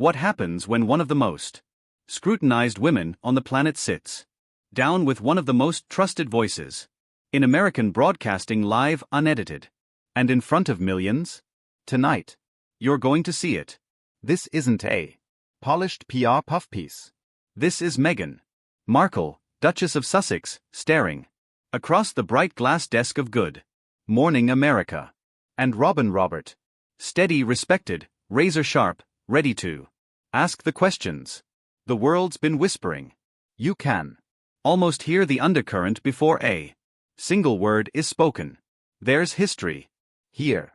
What happens when one of the most scrutinized women on the planet sits down with one of the most trusted voices in American broadcasting, live, unedited, and in front of millions? Tonight, you're going to see it. This isn't a polished PR puff piece. This is Meghan Markle, Duchess of Sussex, staring across the bright glass desk of Good Morning America. And Robin Robert, steady, respected, razor sharp, ready to ask the questions the world's been whispering. You can almost hear the undercurrent before a single word is spoken. There's history here.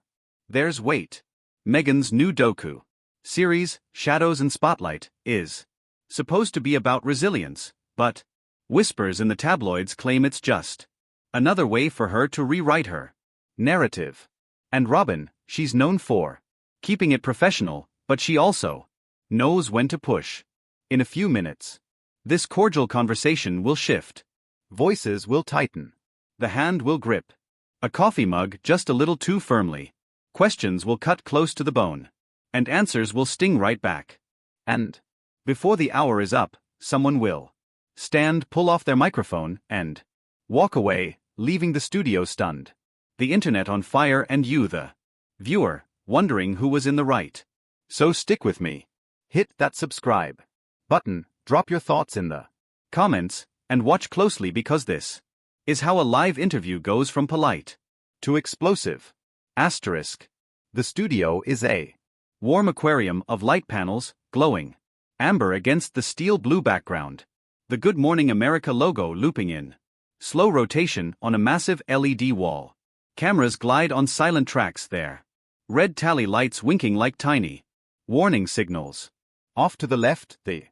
There's weight. Meghan's new docu series, Shadows and Spotlight, is supposed to be about resilience, but whispers in the tabloids claim it's just another way for her to rewrite her narrative. And Robin, she's known for keeping it professional, but she also knows when to push. In a few minutes, this cordial conversation will shift. Voices will tighten. The hand will grip a coffee mug just a little too firmly. Questions will cut close to the bone. And answers will sting right back. And before the hour is up, someone will stand, pull off their microphone, and walk away, leaving the studio stunned. The internet on fire, and you, the viewer, wondering who was in the right. So stick with me. Hit that subscribe button, drop your thoughts in the comments, and watch closely, because this is how a live interview goes from polite to explosive. Asterisk. The studio is a warm aquarium of light panels, glowing amber against the steel blue background. The Good Morning America logo looping in slow rotation on a massive LED wall. Cameras glide on silent tracks there. Red tally lights winking like tiny warning signals. Off to the left, the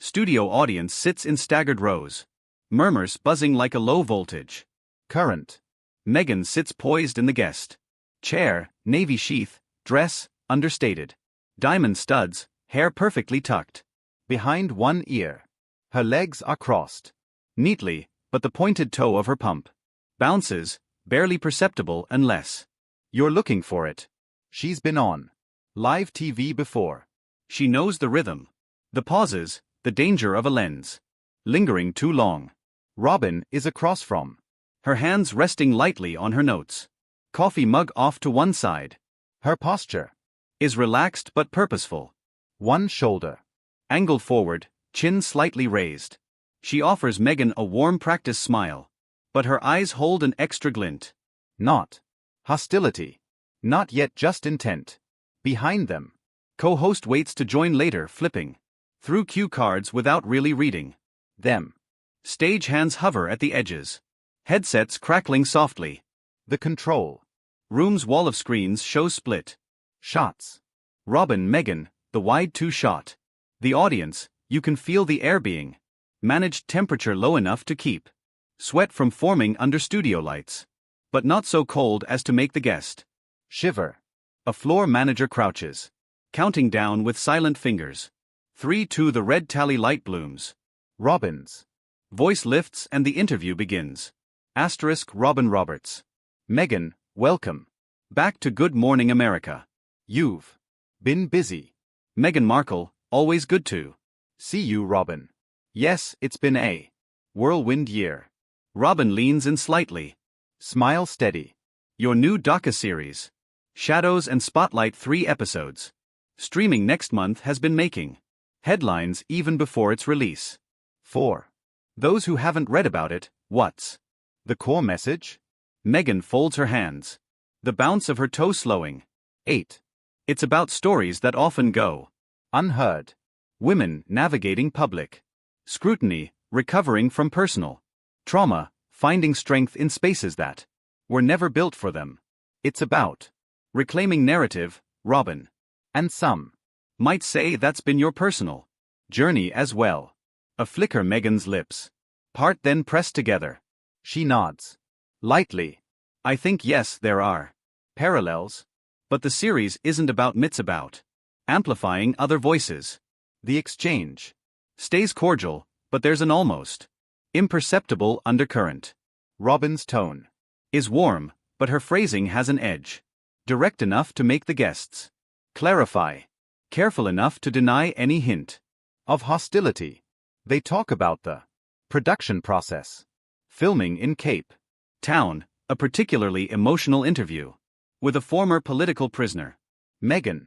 studio audience sits in staggered rows. Murmurs buzzing like a low voltage current. Meghan sits poised in the guest chair, navy sheath, dress, understated. Diamond studs, hair perfectly tucked behind one ear. Her legs are crossed neatly, but the pointed toe of her pump bounces, barely perceptible unless you're looking for it. She's been on live TV before. She knows the rhythm, the pauses, the danger of a lens lingering too long. Robin is across from her, hands resting lightly on her notes. Coffee mug off to one side. Her posture is relaxed but purposeful. One shoulder angled forward, chin slightly raised. She offers Meghan a warm practice smile, but her eyes hold an extra glint. Not hostility. Not yet, just intent. Behind them, co-host waits to join later, flipping through cue cards without really reading them. Stage hands hover at the edges. Headsets crackling softly. The control room's wall of screens shows split shots. Robin, Meghan, the wide two-shot. The audience, you can feel the air being managed, temperature low enough to keep sweat from forming under studio lights, but not so cold as to make the guest shiver. A floor manager crouches, counting down with silent fingers. 3, 2, the red tally light blooms. Robin's voice lifts and the interview begins. Asterisk. Robin Roberts. Meghan, welcome back to Good Morning America. You've been busy. Meghan Markle, always good to see you, Robin. Yes, it's been a whirlwind year. Robin leans in slightly. Smile steady. Your new docu-series, Shadows and Spotlight, 3 episodes, streaming next month, has been making headlines even before its release. For those who haven't read about it, what's the core message? Meghan folds her hands, the bounce of her toe slowing. 8. It's about stories that often go unheard. Women navigating public scrutiny, recovering from personal trauma, finding strength in spaces that were never built for them. It's about reclaiming narrative, Robin. And some might say that's been your personal journey as well. A flicker. Meghan's lips part, then pressed together. She nods lightly. I think yes, there are parallels. But the series isn't about myths, about amplifying other voices. The exchange stays cordial, but there's an almost imperceptible undercurrent. Robin's tone is warm, but her phrasing has an edge, direct enough to make the guests clarify. careful enough to deny any hint of hostility. They talk about the production process. Filming in Cape Town, a particularly emotional interview with a former political prisoner. Meghan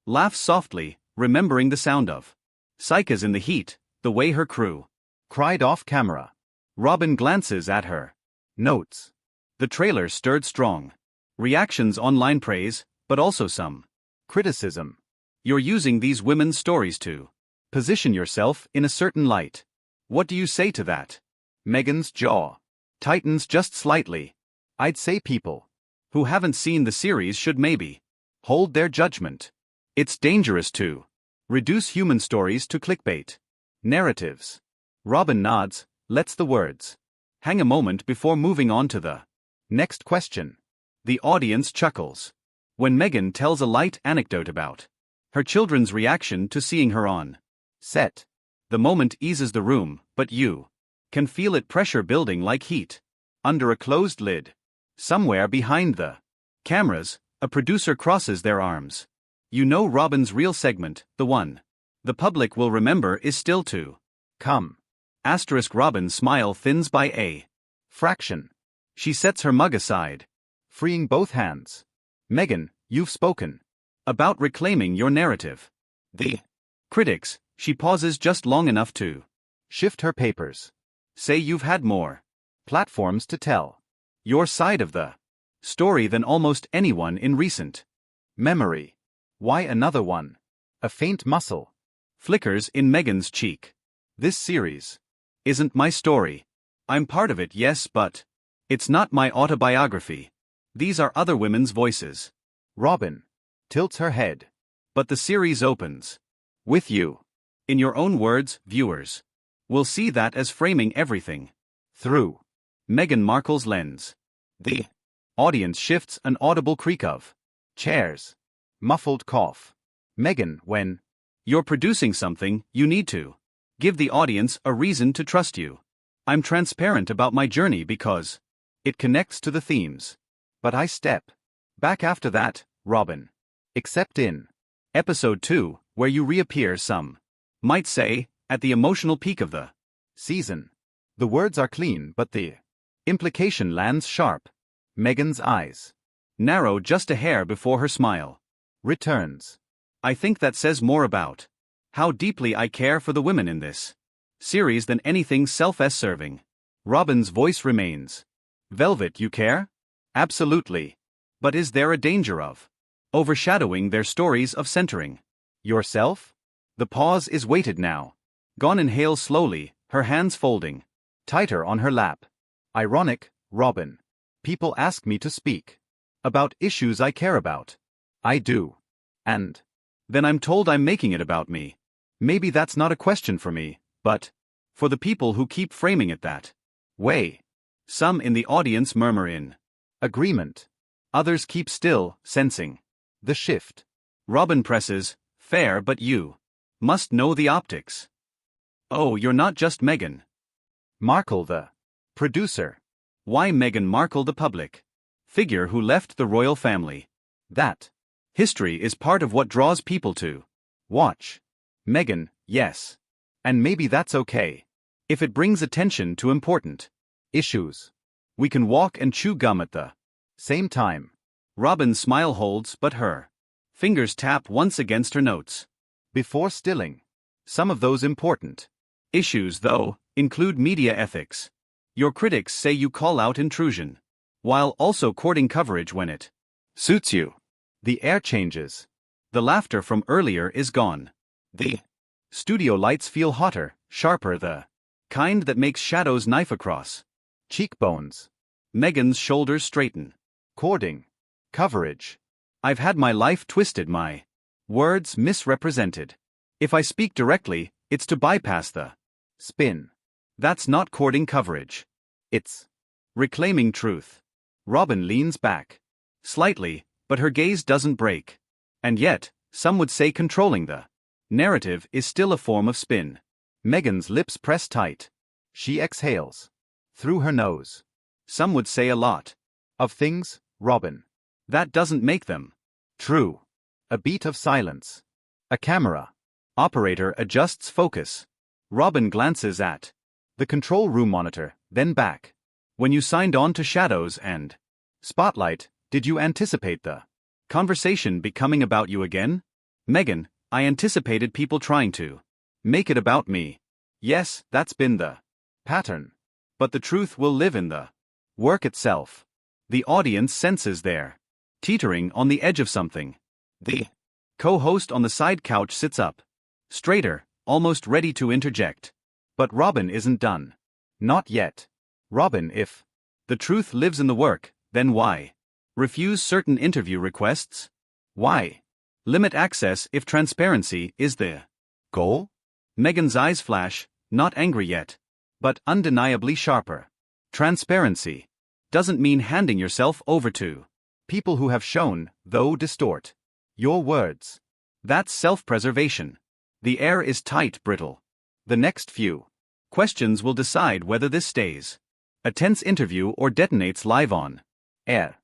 Laughs softly, remembering the sound of cicadas in the heat, the way her crew cried off camera. Robin glances at her. Notes. The trailer stirred strong reactions online, praise, but also some Criticism. You're using these women's stories to position yourself in a certain light. What do you say to that? Meghan's jaw tightens just slightly. I'd say people who haven't seen the series should maybe hold their judgment. It's dangerous to reduce human stories to clickbait narratives. Robin nods, lets the words hang a moment before moving on to the next question. The audience chuckles when Meghan tells a light anecdote about her children's reaction to seeing her on set. The moment eases the room, but you can feel it pressure building like heat under a closed lid. Somewhere behind the cameras, a producer crosses their arms. You know Robin's real segment, the one the public will remember, is still to come. Robin's smile thins by a fraction. She sets her mug aside, freeing both hands. Meghan, you've spoken about reclaiming your narrative. The critics, she pauses just long enough to shift her papers. Say you've had more platforms to tell your side of the story than almost anyone in recent memory. Why another one? A faint muscle flickers in Meghan's cheek. This series isn't my story. I'm part of it, yes, but it's not my autobiography. These are other women's voices. Robin tilts her head. But the series opens with you. In your own words, viewers will see that as framing everything through Meghan Markle's lens. The audience shifts, an audible creak of chairs. Muffled cough. Meghan, when you're producing something, you need to give the audience a reason to trust you. I'm transparent about my journey because it connects to the themes. But I step back after that, Robin. Except in episode 2, where you reappear, some might say, at the emotional peak of the season. The words are clean, but the implication lands sharp. Meghan's eyes narrow just a hair before her smile returns. I think that says more about how deeply I care for the women in this series than anything self-serving. Robin's voice remains. Velvet, you care? Absolutely. But is there a danger of overshadowing their stories, of centering yourself? The pause is weighted now. Gon inhales slowly, her hands folding tighter on her lap. Ironic, Robin. People ask me to speak about issues I care about. I do. And then I'm told I'm making it about me. Maybe that's not a question for me, but for the people who keep framing it that way. Some in the audience murmur in agreement. Others keep still, sensing the shift. Robin presses, fair, but you must know the optics. Oh, you're not just Meghan Markle, the producer. Why Meghan Markle, the public figure who left the royal family? That history is part of what draws people to watch. Meghan, yes. And maybe that's okay. If it brings attention to important issues. We can walk and chew gum at the same time. Robin's smile holds, but her fingers tap once against her notes. Before stilling. Some of those important issues, though, include media ethics. Your critics say you call out intrusion, while also courting coverage when it suits you. The air changes. The laughter from earlier is gone. The studio lights feel hotter, sharper, the kind that makes shadows knife across cheekbones. Meghan's shoulders straighten. Courting. Coverage. I've had my life twisted, my words misrepresented. If I speak directly, it's to bypass the spin. That's not courting coverage. It's reclaiming truth. Robin leans back slightly, but her gaze doesn't break. And yet, some would say controlling the narrative is still a form of spin. Meghan's lips press tight. She exhales through her nose. Some would say a lot of things, Robin. That doesn't make them true. A beat of silence. A camera. Operator adjusts focus. Robin glances at The control room monitor, then back. when you signed on to Shadows and Spotlight, did you anticipate the conversation becoming about you again? Meghan, I anticipated people trying to make it about me. Yes, that's been the pattern? but the truth will live in the work itself. The audience senses they're teetering on the edge of something. The co-host on the side couch sits up straighter, almost ready to interject. But Robin isn't done. Not yet. Robin, if the truth lives in the work, then why refuse certain interview requests? Why limit access if transparency is the goal? Meghan's eyes flash, not angry yet, but undeniably sharper. Transparency doesn't mean handing yourself over to People who have shown, though distort, your words. that's self-preservation. The air is tight, brittle. The next few questions will decide whether this stays a tense interview or detonates live on air.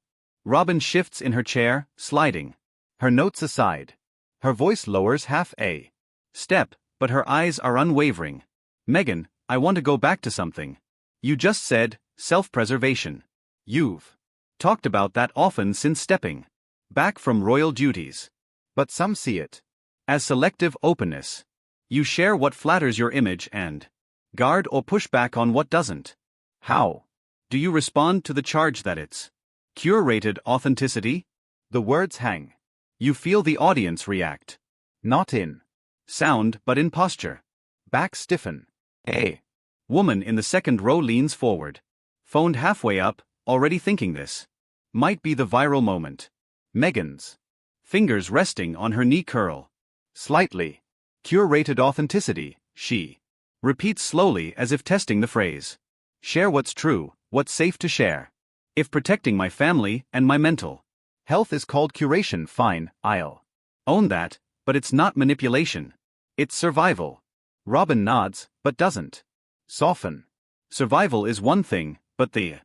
Robin shifts in her chair, sliding Her notes aside. Her voice lowers half a step, but her eyes are unwavering. Meghan, I want to go back to something. You just said, self-preservation. You've talked about that often since stepping back from royal duties. But some see it As selective openness. You share what flatters your image and guard or push back on what doesn't. how Do you respond to the charge that it's curated authenticity? the words hang. You feel the audience react. Not in Sound, but in posture. back stiffen. A Woman in the second row leans forward. Phoned halfway up, already thinking this might be the viral moment. Meghan's Fingers resting on her knee curl. slightly Curated authenticity, she repeats slowly as if testing the phrase. Share what's true, what's safe to share. If protecting my family and my mental health is called curation, fine, I'll own that, but it's not manipulation. It's survival. Robin nods, but doesn't soften. Survival is one thing, but the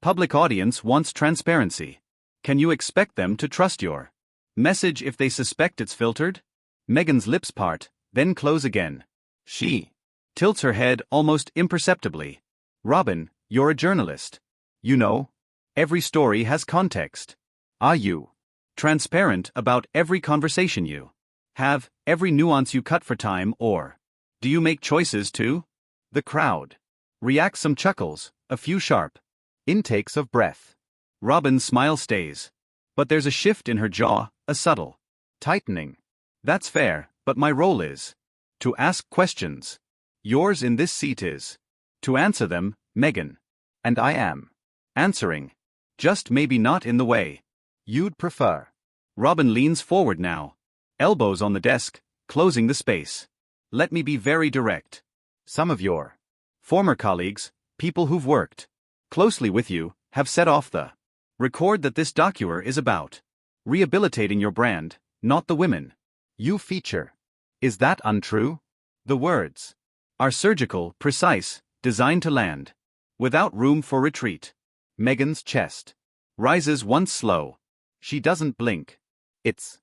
public audience wants transparency. Can you expect them to trust your message if they suspect it's filtered? Meghan's lips part, then close again. She tilts her head almost imperceptibly. Robin, you're a journalist. You know, every story has context. Are you Transparent about every conversation you have, every nuance you cut for time, or do you make choices too? the crowd? React some chuckles, a few sharp Intakes of breath. Robin's smile stays. But there's a shift in her jaw, a subtle Tightening. that's fair, but my role is to ask questions. Yours in this seat is to answer them, Meghan. And I am Answering. Just maybe not in the way you'd prefer. Robin leans forward now. Elbows on the desk, closing the space. Let me be very direct. Some of your Former colleagues, people who've worked closely with you, have set off the record that this documentary is about rehabilitating your brand, not the women you feature. Is that untrue? The words are surgical, precise, designed to land without room for retreat. Meghan's chest Rises once slow. She doesn't blink. It's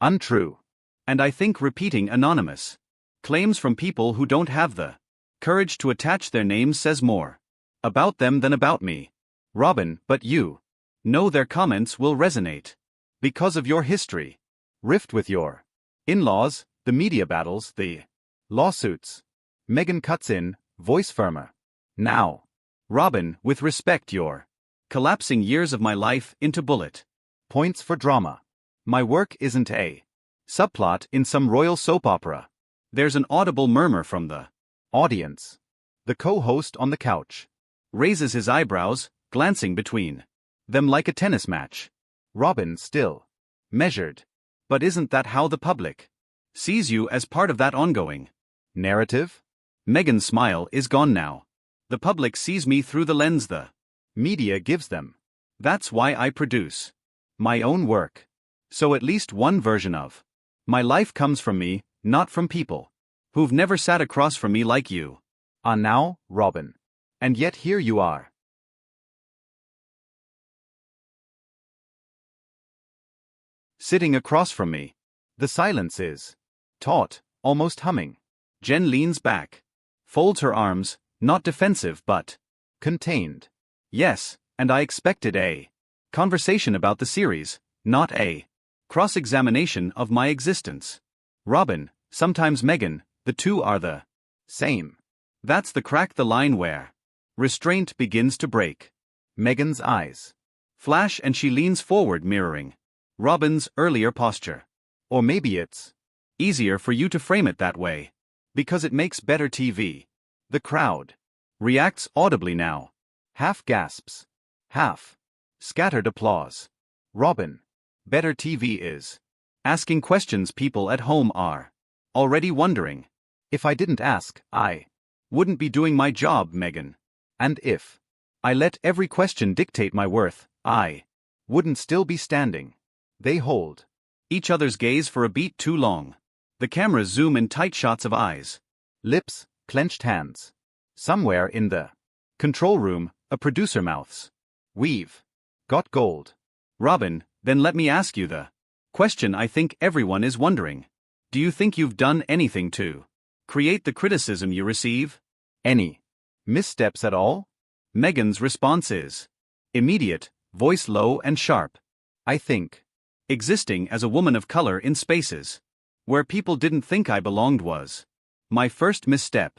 untrue. And I think repeating anonymous claims from people who don't have the courage to attach their names says more about them than about me. Robin, but you know their comments will resonate because of your history. Rift with your In-laws, the media battles, the lawsuits. Meghan cuts in, voice firmer. Now. Robin, with respect, you're collapsing years of my life into bullet Points for drama. My work isn't a subplot in some royal soap opera. There's an audible murmur from the audience. The co-host on the couch raises his eyebrows, glancing between them like a tennis match. Robin still Measured. But isn't that how the public sees you as part of that ongoing narrative? Meghan's smile is gone now. The public sees me through the lens the media gives them. That's why I produce my own work. So at least one version of my life comes from me, not from people who've never sat across from me like you. Now, Robin. And yet here you are. Sitting across from me. The silence is Taut, almost humming. Jen leans back. Folds her arms, not defensive but Contained. yes, and I expected a conversation about the series, not a cross-examination of my existence. Robin, sometimes Meghan, the two are the Same. that's the crack the line where restraint begins to break. Meghan's eyes. Flash and she leans forward mirroring Robin's earlier posture. Or maybe it's Easier for you to frame it that way. because it makes better TV. The crowd Reacts audibly now. half gasps. Half scattered applause. Robin. Better TV is Asking questions people at home are already wondering. if I didn't ask, I Wouldn't be doing my job, Meghan. and if I let every question dictate my worth, I wouldn't still be standing. They hold each other's gaze for a beat too long. The cameras zoom in tight shots of eyes. lips, clenched hands. Somewhere in the Control room, a producer mouths. we've got gold. Robin, then let me ask you the question I think everyone is wondering. Do you think you've done anything to create the criticism you receive? Any missteps at all? Meghan's response is immediate, voice low and sharp. I think Existing as a woman of color in spaces where people didn't think I belonged was my first misstep.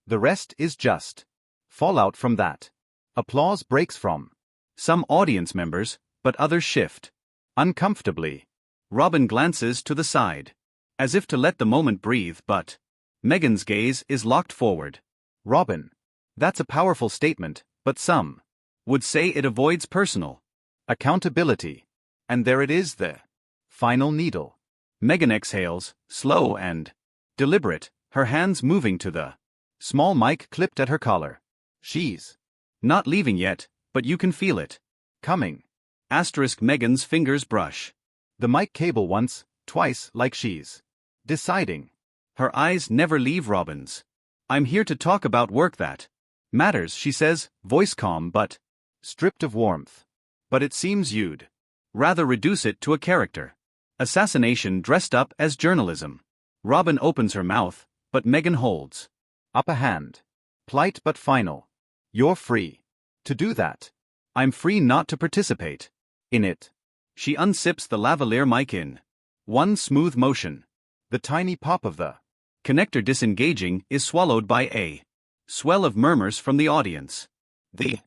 the rest is just fallout from that. Applause breaks from Some audience members, but others shift. uncomfortably. Robin glances to the side, as if to let the moment breathe, but Meghan's gaze is locked forward. Robin. That's a powerful statement, but some Would say it avoids personal accountability. And there it is, the final needle. Meghan exhales, slow and deliberate, her hands moving to the Small mic clipped at her collar. She's not leaving yet, but you can feel it. coming. Asterisk Meghan's fingers brush. The mic cable once, twice, like she's deciding. Her eyes never leave Robin's. I'm here to talk about work that matters, she says, voice calm but Stripped of warmth. But it seems you'd rather reduce it to a character assassination dressed up as journalism. Robin opens her mouth, but Meghan holds Up a hand. Polite but final. You're free to do that. I'm free not to participate In it. She unsips the lavalier mic in one smooth motion. The tiny pop of the Connector disengaging is swallowed by a swell of murmurs from the audience. The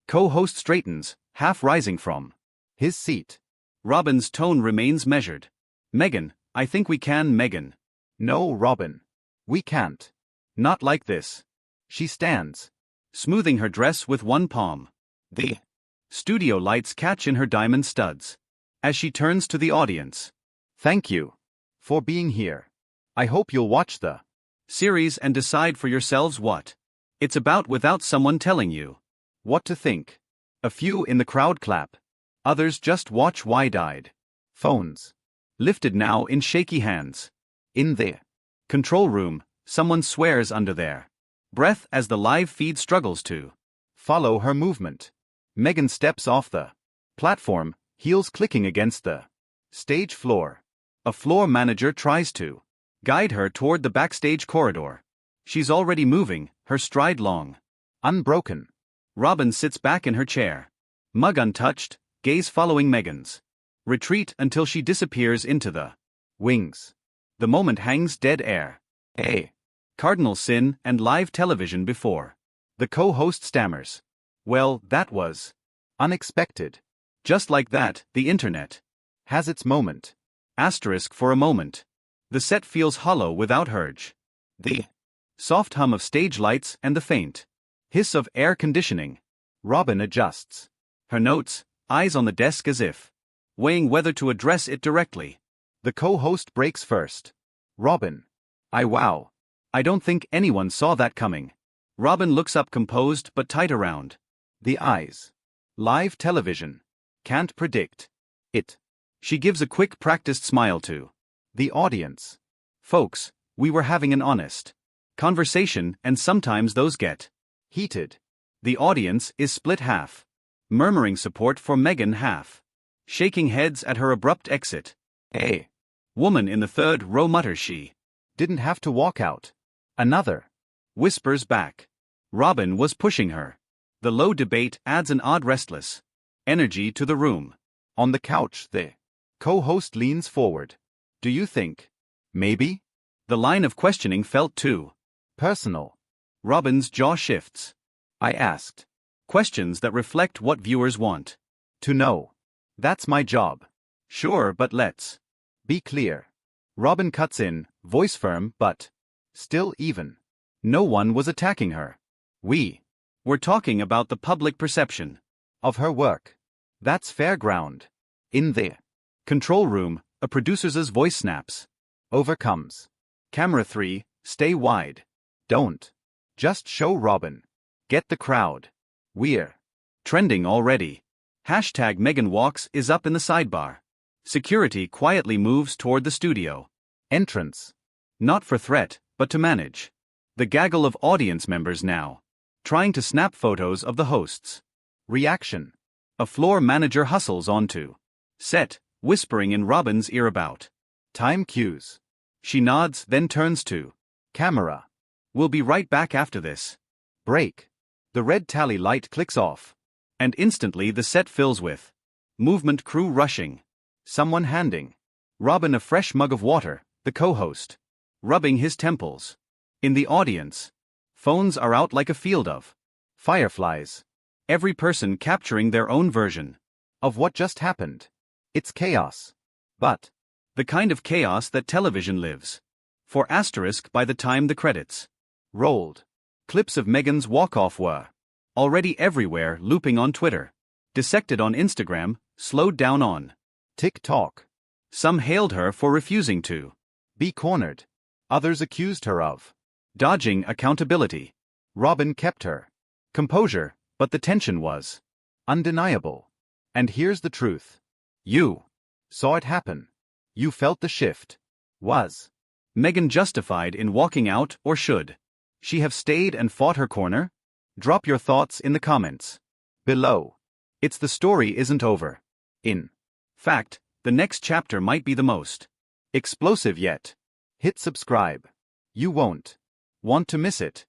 co-host straightens, half rising from his seat. Robin's tone remains measured. Meghan, I think we can, Meghan. No, Robin. We can't. Not like this. She stands. Smoothing her dress with one palm. The studio lights catch in her diamond studs. As she turns to the audience. Thank you for being here. I hope you'll watch the Series and decide for yourselves what it's about without someone telling you what to think. A few in the crowd clap. Others just watch wide-eyed. Phones Lifted now in shaky hands. in the Control room, someone swears under their breath as the live feed struggles to follow her movement. Meghan steps off the platform, heels clicking against the stage floor. A floor manager tries to guide her toward the backstage corridor. She's already moving, her stride long. Unbroken. Robin sits back in her chair. Mug untouched, gaze following Meghan's retreat until she disappears into the Wings. The moment hangs dead air. A Cardinal sin and live television before. The co-host stammers. Well, that was unexpected. just like that, the internet Has its moment. asterisk for a moment. The set feels hollow without urge. The soft hum of stage lights and the faint hiss of air conditioning. Robin adjusts. Her notes, eyes on the desk as if weighing whether to address it directly. The co-host breaks first. Robin. Wow. I don't think anyone saw that coming. Robin looks up composed but tight around The eyes. Live television. Can't predict it. She gives a quick practiced smile to The audience. folks. We were having an honest conversation and sometimes those get Heated. The audience is split half. Murmuring support for Meghan half. Shaking heads at her abrupt exit. A Woman in the third row mutters she Didn't have to walk out. Another. Whispers back. Robin was pushing her. The low debate adds an odd restless energy to the room. On the couch, the co-host leans forward. Do you think? Maybe? The line of questioning felt too personal. Robin's jaw shifts. I asked. Questions that reflect what viewers want to know. That's my job. Sure, but let's be clear. Robin cuts in, voice firm but still even. No one was attacking her. We were talking about the public perception of her work. That's fair ground. In the control room, a producer's voice snaps. Overcomes. Camera 3, stay wide. Don't. Just show Robin. Get the crowd. We're trending already. Hashtag Meghan Walks is up in the sidebar. Security quietly moves toward the studio. Entrance. Not for threat, but to manage. The gaggle of audience members now. Trying to snap photos of the hosts. Reaction. A floor manager hustles onto set, whispering in Robin's ear about time cues. She nods, then turns to camera. We'll be right back after this. Break. The red tally light clicks off. And instantly the set fills with movement crew rushing. Someone handing Robin a fresh mug of water, the co-host rubbing his temples. In the audience, phones are out like a field of fireflies. Every person capturing their own version of what just happened. It's chaos. But the kind of chaos that television lives for asterisk by the time the credits rolled. Clips of Meghan's walk-off were already everywhere, looping on Twitter, dissected on Instagram, slowed down on TikTok. Some hailed her for refusing to be cornered. Others accused her of dodging accountability. Robin kept her composure, but the tension was undeniable. And here's the truth. You saw it happen. You felt the shift. Was Meghan justified in walking out, or should she have stayed and fought her corner? Drop your thoughts in the comments below. It's the story isn't over. In fact, the next chapter might be the most explosive yet. Hit subscribe. You won't want to miss it.